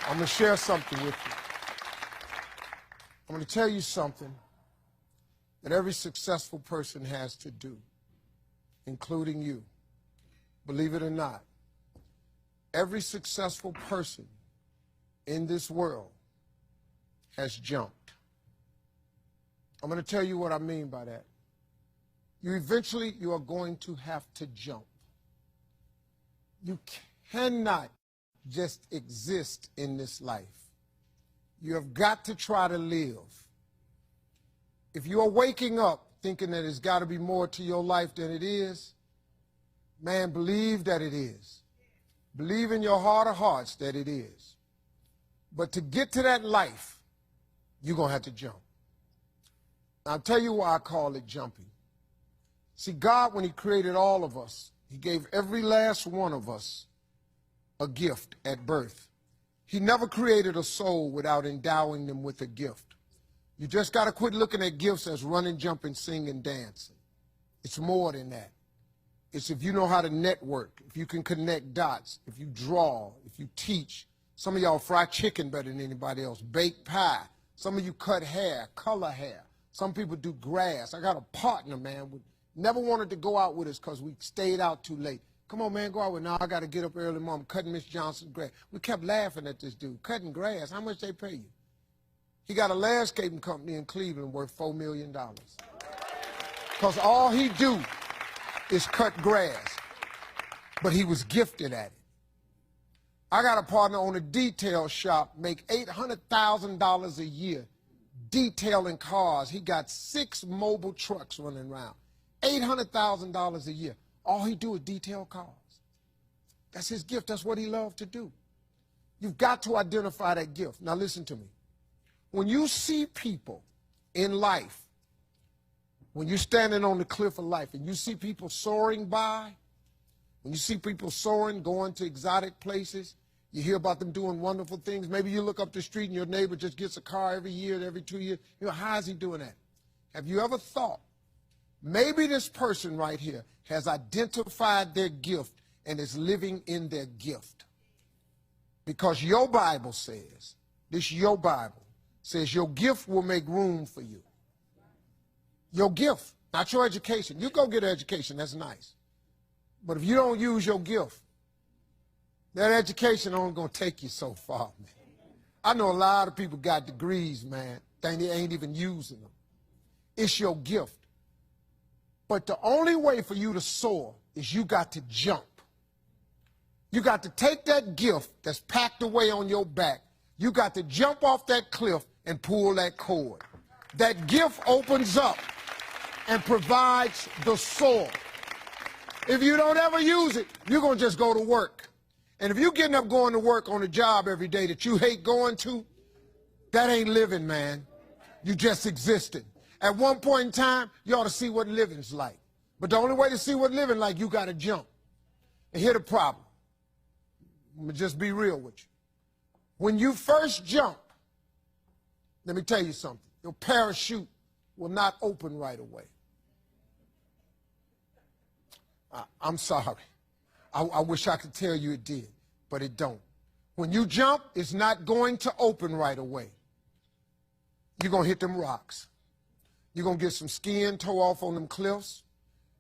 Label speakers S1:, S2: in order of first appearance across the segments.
S1: I'm going to share something with you. I'm going to tell you something that every successful person has to do, including you. Believe it or not, every successful person in this world has jumped. I'm going to tell you what I mean by that. You are going to have to jump. You cannot just exist in this life. You have got to try to live. If you are waking up thinking that there's got to be more to your life than it is, man, believe that it is. Believe in your heart of hearts that it is. But to get to that life, you're going to have to jump. I'll tell you why I call it jumping. See, God, when he created all of us, he gave every last one of us a gift at birth. He never created a soul without endowing them with a gift. You just got to quit looking at gifts as running, jumping, singing, dancing. It's more than that. It's if you know how to network, if you can connect dots, if you draw, if you teach. Some of y'all fry chicken better than anybody else, bake pie. Some of you cut hair, color hair. Some people do grass. I got a partner, man, never wanted to go out with us because we stayed out too late. Come on, man, go out with now. I got to get up early, Mom, cutting Miss Johnson's grass. We kept laughing at this dude, cutting grass. How much they pay you? He got a landscaping company in Cleveland worth $4 million. Because all he do is cut grass. But he was gifted at it. I got a partner on a detail shop, make $800,000 a year detailing cars. He got 6 mobile trucks running around. $800,000 a year. All he do is detail cars. That's his gift. That's what he loved to do. You've got to identify that gift. Now listen to me. When you see people in life, when you're standing on the cliff of life and you see people soaring by, when you see people soaring, going to exotic places, you hear about them doing wonderful things. Maybe you look up the street and your neighbor just gets a car every year, every 2 years. You know, how is he doing that? Have you ever thought, maybe this person right here has identified their gift and is living in their gift? Because your Bible says, your Bible says your gift will make room for you. Your gift, not your education. You go get an education, that's nice. But if you don't use your gift, that education only going to take you so far, man. I know a lot of people got degrees, man. They ain't even using them. It's your gift. But the only way for you to soar is you got to jump. You got to take that gift that's packed away on your back. You got to jump off that cliff and pull that cord. That gift opens up and provides the soar. If you don't ever use it, you're going to just go to work. And if you're getting up going to work on a job every day that you hate going to, that ain't living, man. You just existed. At one point in time, you ought to see what living's like. But the only way to see what living like, you got to jump. And here's the problem. I'm going to just be real with you. When you first jump, let me tell you something. Your parachute will not open right away. I'm sorry. I wish I could tell you it did, but it don't. When you jump, it's not going to open right away. You're going to hit them rocks. You're going to get some skin tore off on them cliffs.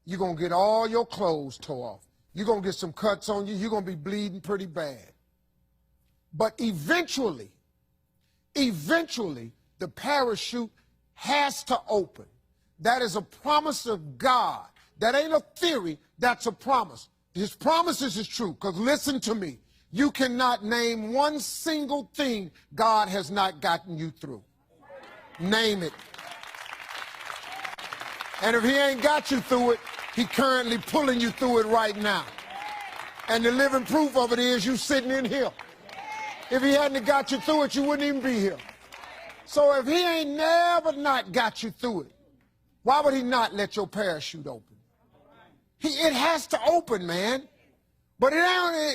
S1: You're going to get all your clothes tore off. You're going to get some cuts on you. You're going to be bleeding pretty bad. But eventually, the parachute has to open. That is a promise of God. That ain't a theory, that's a promise. His promises is true, because listen to me. You cannot name one single thing God has not gotten you through. Name it. And if he ain't got you through it, he currently pulling you through it right now. And the living proof of it is you sitting in here. If he hadn't got you through it, you wouldn't even be here. So if he ain't never not got you through it, why would he not let your parachute open? It has to open, man. But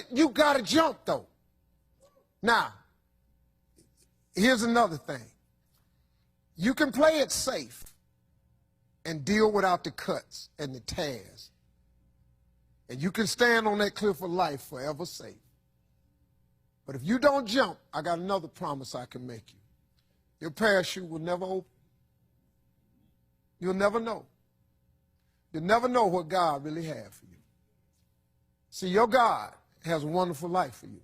S1: you got to jump, though. Now, here's another thing. You can play it safe and deal without the cuts and the tears. And you can stand on that cliff of life forever safe. But if you don't jump, I got another promise I can make you. Your parachute will never open. You'll never know. You'll never know what God really has for you. See, your God has a wonderful life for you.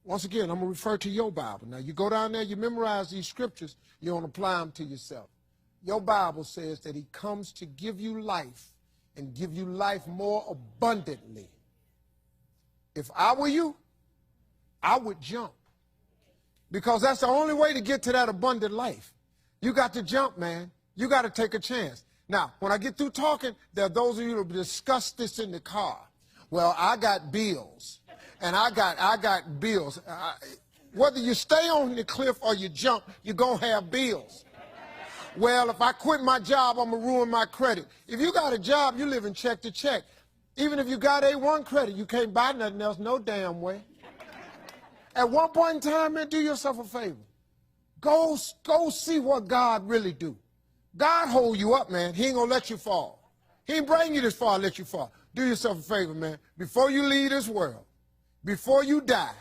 S1: Once again, I'm going to refer to your Bible. Now, you go down there, you memorize these scriptures, you don't apply them to yourself. Your Bible says that he comes to give you life and give you life more abundantly. If I were you, I would jump. Because that's the only way to get to that abundant life. You got to jump, man. You got to take a chance. Now, when I get through talking, there are those of you who discuss this in the car. Well, I got bills, and I got bills. Whether you stay on the cliff or you jump, you're going to have bills. Well, if I quit my job, I'm going to ruin my credit. If you got a job, you live in check to check. Even if you got A1 credit, you can't buy nothing else no damn way. At one point in time, man, do yourself a favor. Go see what God really do. God hold you up, man. He ain't going to let you fall. He ain't bring you this far to let you fall. Do yourself a favor, man. Before you leave this world, before you die,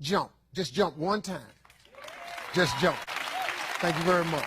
S1: jump. Just jump one time. Just jump. Thank you very much.